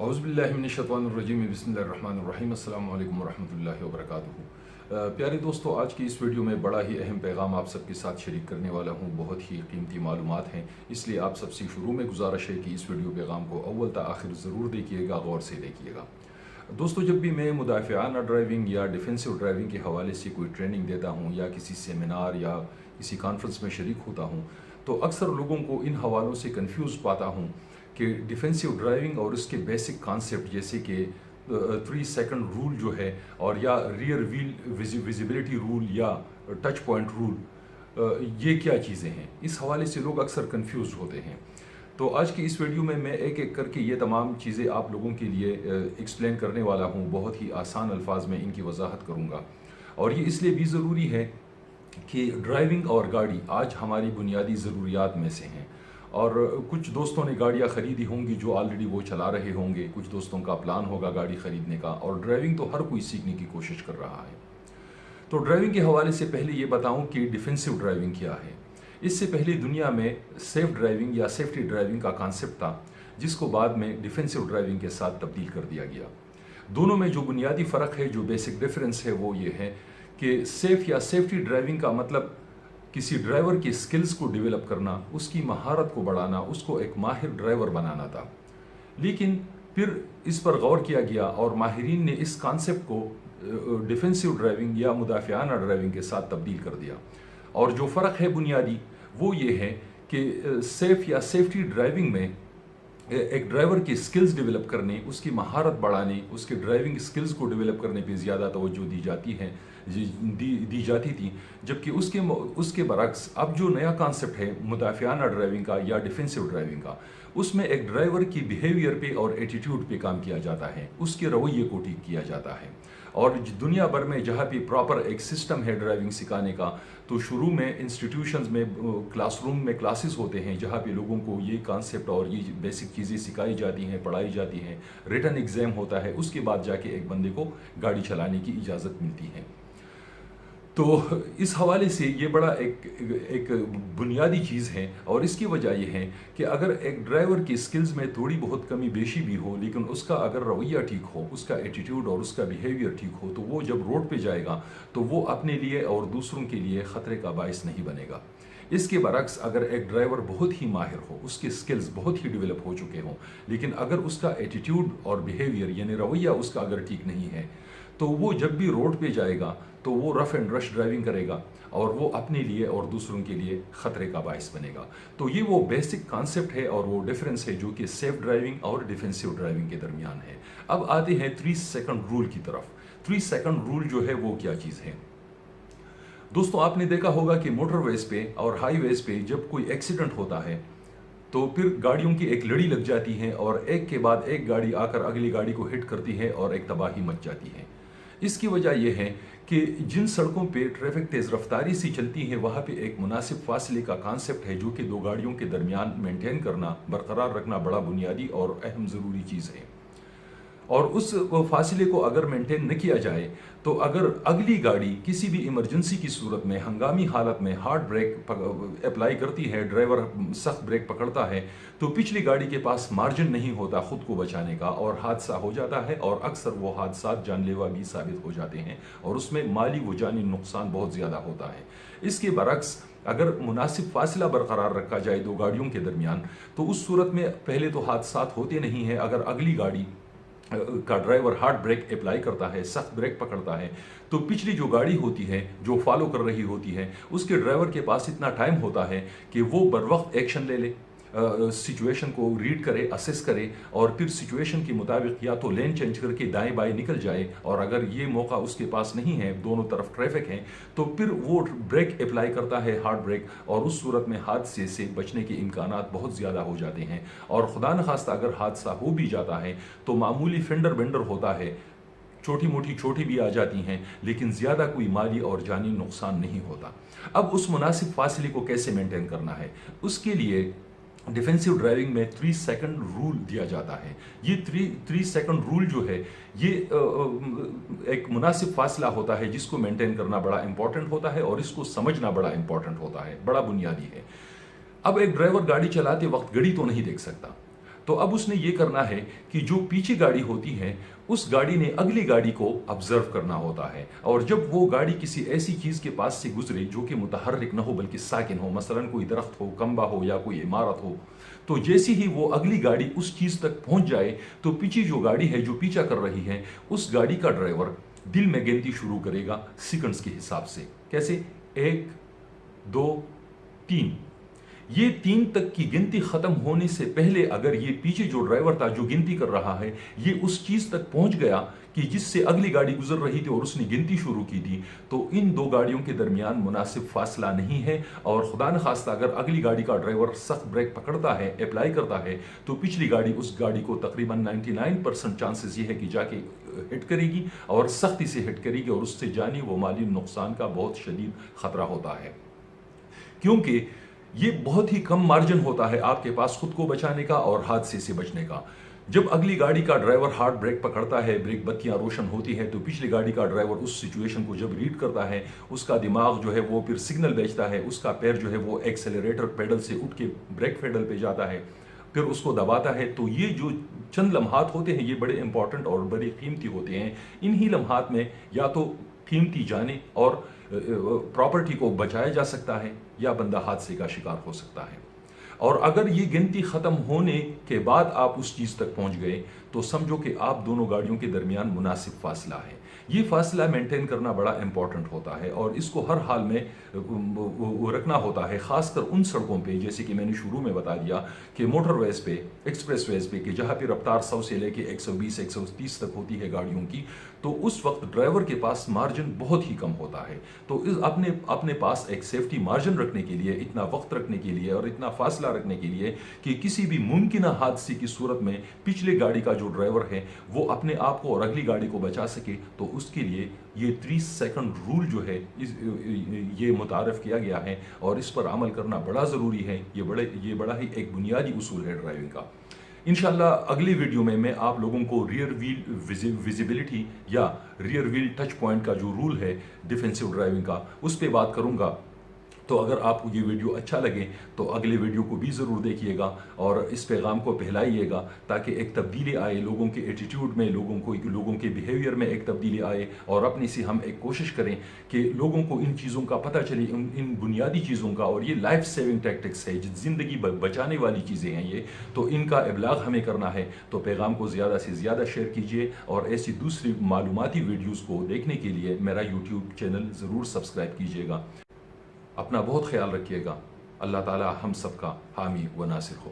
اعوذ باللہ من الشیطان الرجیم بسم اللہ الرحمن الرحیم السلام علیکم ورحمۃ اللہ وبرکاتہ۔ پیارے دوستو، آج کی اس ویڈیو میں بڑا ہی اہم پیغام آپ سب کے ساتھ شریک کرنے والا ہوں۔ بہت ہی قیمتی معلومات ہیں، اس لیے آپ سب سے شروع میں گزارش ہے کہ اس ویڈیو پیغام کو اول تا آخر ضرور دیکھیے گا، غور سے دیکھیے گا۔ دوستو، جب بھی میں مدافعانہ ڈرائیونگ یا ڈیفینسو ڈرائیونگ کے حوالے سے کوئی ٹریننگ دیتا ہوں یا کسی سیمینار یا کسی کانفرنس میں شریک ہوتا ہوں تو اکثر لوگوں کو ان حوالوں سے کنفیوز پاتا ہوں کہ ڈیفینسو ڈرائیونگ اور اس کے بیسک کانسیپٹ جیسے کہ 3 سیکنڈ رول جو ہے، اور یا ریئر ویل ویزیبلٹی رول یا ٹچ پوائنٹ رول، یہ کیا چیزیں ہیں، اس حوالے سے لوگ اکثر کنفیوز ہوتے ہیں۔ تو آج کی اس ویڈیو میں ایک ایک کر کے یہ تمام چیزیں آپ لوگوں کے لیے ایکسپلین کرنے والا ہوں۔ بہت ہی آسان الفاظ میں ان کی وضاحت کروں گا، اور یہ اس لیے بھی ضروری ہے کہ ڈرائیونگ اور گاڑی آج ہماری بنیادی ضروریات میں سے ہیں، اور کچھ دوستوں نے گاڑیاں خریدی ہوں گی جو آلریڈی وہ چلا رہے ہوں گے، کچھ دوستوں کا پلان ہوگا گاڑی خریدنے کا، اور ڈرائیونگ تو ہر کوئی سیکھنے کی کوشش کر رہا ہے۔ تو ڈرائیونگ کے حوالے سے پہلے یہ بتاؤں کہ ڈیفینسو ڈرائیونگ کیا ہے۔ اس سے پہلے دنیا میں سیف ڈرائیونگ یا سیفٹی ڈرائیونگ کا کانسیپٹ تھا، جس کو بعد میں ڈیفینسو ڈرائیونگ کے ساتھ تبدیل کر دیا گیا۔ دونوں میں جو بنیادی فرق ہے، جو بیسک ڈیفرنس ہے، وہ یہ ہے کہ سیف یا سیفٹی ڈرائیونگ کا مطلب کسی ڈرائیور کی سکلز کو ڈیولپ کرنا، اس کی مہارت کو بڑھانا، اس کو ایک ماہر ڈرائیور بنانا تھا۔ لیکن پھر اس پر غور کیا گیا اور ماہرین نے اس کانسیپٹ کو ڈیفینسو ڈرائیونگ یا مدافعانہ ڈرائیونگ کے ساتھ تبدیل کر دیا۔ اور جو فرق ہے بنیادی، وہ یہ ہے کہ سیف یا سیفٹی ڈرائیونگ میں ایک ڈرائیور کی سکلز ڈیولپ کرنے، اس کی مہارت بڑھانے، اس کے ڈرائیونگ سکلز کو ڈیولپ کرنے پہ زیادہ توجہ دی جاتی تھی، جبکہ اس کے برعکس اب جو نیا کانسیپٹ ہے مدافعانہ ڈرائیونگ کا یا ڈیفینسو ڈرائیونگ کا، اس میں ایک ڈرائیور کی بیہیویئر پہ اور ایٹیٹیوڈ پہ کام کیا جاتا ہے، اس کے رویے کو ٹھیک کیا جاتا ہے۔ اور دنیا بھر میں جہاں پہ پراپر ایک سسٹم ہے ڈرائیونگ سکھانے کا، تو شروع میں انسٹیٹیوشنز میں کلاس روم میں کلاسز ہوتے ہیں جہاں پہ لوگوں کو یہ کانسیپٹ اور یہ بیسک چیزیں سکھائی جاتی ہیں، پڑھائی جاتی ہیں، ریٹن ایگزام ہوتا ہے، اس کے بعد جا کے ایک بندے کو گاڑی چلانے کی اجازت ملتی ہے۔ تو اس حوالے سے یہ بڑا ایک بنیادی چیز ہے، اور اس کی وجہ یہ ہے کہ اگر ایک ڈرائیور کی سکلز میں تھوڑی بہت کمی بیشی بھی ہو، لیکن اس کا اگر رویہ ٹھیک ہو، اس کا ایٹیٹیوڈ اور اس کا بیہیویئر ٹھیک ہو، تو وہ جب روڈ پہ جائے گا تو وہ اپنے لیے اور دوسروں کے لیے خطرے کا باعث نہیں بنے گا۔ اس کے برعکس اگر ایک ڈرائیور بہت ہی ماہر ہو، اس کے سکلز بہت ہی ڈیولپ ہو چکے ہوں، لیکن اگر اس کا ایٹیٹیوڈ اور بیہیویئر یعنی رویہ اس کا اگر ٹھیک نہیں ہے، تو وہ جب بھی روڈ پہ جائے گا تو وہ رف اینڈ رش ڈرائیونگ کرے گا، اور وہ اپنے لیے اور دوسروں کے لیے خطرے کا باعث بنے گا۔ تو یہ وہ بیسک کانسیپٹ ہے اور وہ ڈیفرنس ہے جو کہ سیف ڈرائیونگ اور ڈیفینسو ڈرائیونگ کے درمیان ہے۔ اب آتے ہیں 3 سیکنڈ رول کی طرف۔ 3 سیکنڈ رول جو ہے وہ کیا چیز ہے؟ دوستو، آپ نے دیکھا ہوگا کہ موٹر ویز پہ اور ہائی ویز پہ جب کوئی ایکسیڈنٹ ہوتا ہے تو پھر گاڑیوں کی ایک لڑی لگ جاتی ہے، اور ایک کے بعد ایک گاڑی آ کر اگلی گاڑی کو ہٹ کرتی ہے اور ایک تباہی مچ جاتی ہے۔ اس کی وجہ یہ ہے کہ جن سڑکوں پہ ٹریفک تیز رفتاری سے چلتی ہے، وہاں پہ ایک مناسب فاصلے کا کانسیپٹ ہے جو کہ 2 گاڑیوں کے درمیان مینٹین کرنا، برقرار رکھنا بڑا بنیادی اور اہم ضروری چیز ہے۔ اور اس فاصلے کو اگر مینٹین نہ کیا جائے تو اگر اگلی گاڑی کسی بھی ایمرجنسی کی صورت میں، ہنگامی حالت میں ہارڈ بریک اپلائی کرتی ہے، ڈرائیور سخت بریک پکڑتا ہے، تو پچھلی گاڑی کے پاس مارجن نہیں ہوتا خود کو بچانے کا، اور حادثہ ہو جاتا ہے، اور اکثر وہ حادثات جان لیوا بھی ثابت ہو جاتے ہیں، اور اس میں مالی و جانی نقصان بہت زیادہ ہوتا ہے۔ اس کے برعکس اگر مناسب فاصلہ برقرار رکھا جائے 2 گاڑیوں کے درمیان، تو اس صورت میں پہلے تو حادثات ہوتے نہیں ہیں۔ اگر اگلی گاڑی کا ڈرائیور ہارڈ بریک اپلائی کرتا ہے، سخت بریک پکڑتا ہے، تو پچھلی جو گاڑی ہوتی ہے جو فالو کر رہی ہوتی ہے، اس کے ڈرائیور کے پاس اتنا ٹائم ہوتا ہے کہ وہ بر وقت ایکشن لے لے، سچویشن کو ریڈ کرے، اسیس کرے، اور پھر سچویشن کے مطابق یا تو لین چینج کر کے دائیں بائیں نکل جائے، اور اگر یہ موقع اس کے پاس نہیں ہے، دونوں طرف ٹریفک ہے، تو پھر وہ بریک اپلائی کرتا ہے، ہارڈ بریک، اور اس صورت میں حادثے سے بچنے کے امکانات بہت زیادہ ہو جاتے ہیں۔ اور خدا نخواستہ اگر حادثہ ہو بھی جاتا ہے تو معمولی فینڈر بینڈر ہوتا ہے، چھوٹی موٹی چوٹیں بھی آ جاتی ہیں، لیکن زیادہ کوئی مالی اور جانی نقصان نہیں ہوتا۔ اب اس مناسب فاصلے کو کیسے مینٹین کرنا ہے؟ اس کے لیے ڈیفینسو ڈرائیونگ میں 3 سیکنڈ رول دیا جاتا ہے۔ یہ 3 سیکنڈ رول جو ہے، یہ ایک مناسب فاصلہ ہوتا ہے جس کو مینٹین کرنا بڑا امپورٹنٹ ہوتا ہے، اور اس کو سمجھنا بڑا امپورٹنٹ ہوتا ہے، بڑا بنیادی ہے۔ اب ایک ڈرائیور گاڑی چلاتے وقت گھڑی تو نہیں دیکھ سکتا، تو اب اس نے یہ کرنا ہے کہ جو پیچھے گاڑی ہوتی ہے اس گاڑی نے اگلی گاڑی کو آبزرو کرنا ہوتا ہے، اور جب وہ گاڑی کسی ایسی چیز کے پاس سے گزرے جو کہ متحرک نہ ہو بلکہ ساکن ہو، مثلا کوئی درخت ہو، کھمبا ہو یا کوئی عمارت ہو، تو جیسی ہی وہ اگلی گاڑی اس چیز تک پہنچ جائے تو پیچھے جو گاڑی ہے جو پیچھا کر رہی ہے اس گاڑی کا ڈرائیور دل میں گنتی شروع کرے گا سیکنڈز کے حساب سے۔ کیسے؟ 1 2 3۔ یہ 3 تک کی گنتی ختم ہونے سے پہلے اگر یہ پیچھے جو ڈرائیور تھا جو گنتی کر رہا ہے یہ اس چیز تک پہنچ گیا کہ جس سے اگلی گاڑی گزر رہی تھی اور اس نے گنتی شروع کی تھی، تو ان دو گاڑیوں کے درمیان مناسب فاصلہ نہیں ہے، اور خدا نخواستہ اگر اگلی گاڑی کا ڈرائیور سخت بریک پکڑتا ہے، اپلائی کرتا ہے، تو پچھلی گاڑی اس گاڑی کو تقریباً 99% چانسز یہ ہے کہ جا کے ہٹ کرے گی اور سختی سے ہٹ کرے گی، اور اس سے جانی و مالی نقصان کا بہت شدید خطرہ ہوتا ہے، کیونکہ یہ بہت ہی کم مارجن ہوتا ہے آپ کے پاس خود کو بچانے کا اور حادثے سے بچنے کا۔ جب اگلی گاڑی کا ڈرائیور ہارڈ بریک پکڑتا ہے، بریک بتیاں روشن ہوتی ہے، تو پچھلی گاڑی کا ڈرائیور اس سچویشن کو جب ریڈ کرتا ہے اس کا دماغ جو ہے وہ پھر سگنل بھیجتا ہے، اس کا پیر جو ہے وہ ایکسیلریٹر پیڈل سے اٹھ کے بریک پیڈل پہ جاتا ہے، پھر اس کو دباتا ہے۔ تو یہ جو چند لمحات ہوتے ہیں یہ بڑے امپورٹنٹ اور بڑے قیمتی ہوتے ہیں، انہی لمحات میں یا تو قیمتی جانیں اور پراپرٹی کو بچایا جا سکتا ہے یا بندہ حادثے کا شکار ہو سکتا ہے۔ اور اگر یہ گنتی ختم ہونے کے بعد آپ اس چیز تک پہنچ گئے تو سمجھو کہ آپ دونوں گاڑیوں کے درمیان مناسب فاصلہ ہے۔ یہ فاصلہ مینٹین کرنا بڑا امپورٹنٹ ہوتا ہے اور اس کو ہر حال میں رکھنا ہوتا ہے، خاص کر ان سڑکوں پہ جیسے کہ میں نے شروع میں بتا دیا کہ موٹر ویز پہ، ایکسپریس ویز پہ، کہ جہاں پہ رفتار 100 سے لے کے 120 130 تک ہوتی ہے گاڑیوں کی، تو اس وقت ڈرائیور کے پاس مارجن بہت ہی کم ہوتا ہے۔ تو اپنے پاس ایک سیفٹی مارجن رکھنے کے لیے، اتنا وقت رکھنے کے لیے اور اتنا فاصلہ رکھنے کے لیے کہ کسی بھی ممکنہ حادثے کی صورت میں پچھلے گاڑی کا جو ڈرائیور ہے وہ اپنے آپ کو اور اگلی گاڑی کو بچا سکے، تو اس کے لیے یہ 30 سیکنڈ رول جو ہے یہ متعارف کیا گیا ہے اور اس پر عمل کرنا بڑا ضروری ہے۔ یہ بڑا ہی ایک بنیادی اصول ہے ڈرائیونگ کا۔ انشاءاللہ اگلی ویڈیو میں آپ لوگوں کو ریئر ویل ویزیبلٹی یا ریئر ویل ٹچ پوائنٹ کا جو رول ہے ڈیفینسو ڈرائیونگ کا اس پہ بات کروں گا۔ تو اگر آپ کو یہ ویڈیو اچھا لگے تو اگلے ویڈیو کو بھی ضرور دیکھیے گا اور اس پیغام کو پھیلائیے گا تاکہ ایک تبدیلی آئے لوگوں کے ایٹیٹیوڈ میں، لوگوں کے بیہیویئر میں ایک تبدیلی آئے، اور اپنے سے ہم ایک کوشش کریں کہ لوگوں کو ان چیزوں کا پتہ چلے، ان بنیادی چیزوں کا، اور یہ لائف سیونگ ٹیکٹکس ہے، زندگی بچانے والی چیزیں ہیں یہ، تو ان کا ابلاغ ہمیں کرنا ہے۔ تو پیغام کو زیادہ سے زیادہ شیئر کیجیے اور ایسی دوسری معلوماتی ویڈیوز کو دیکھنے کے لیے میرا یوٹیوب چینل ضرور سبسکرائب کیجیے گا۔ اپنا بہت خیال رکھیے گا۔ اللہ تعالی ہم سب کا حامی و ناصر ہو۔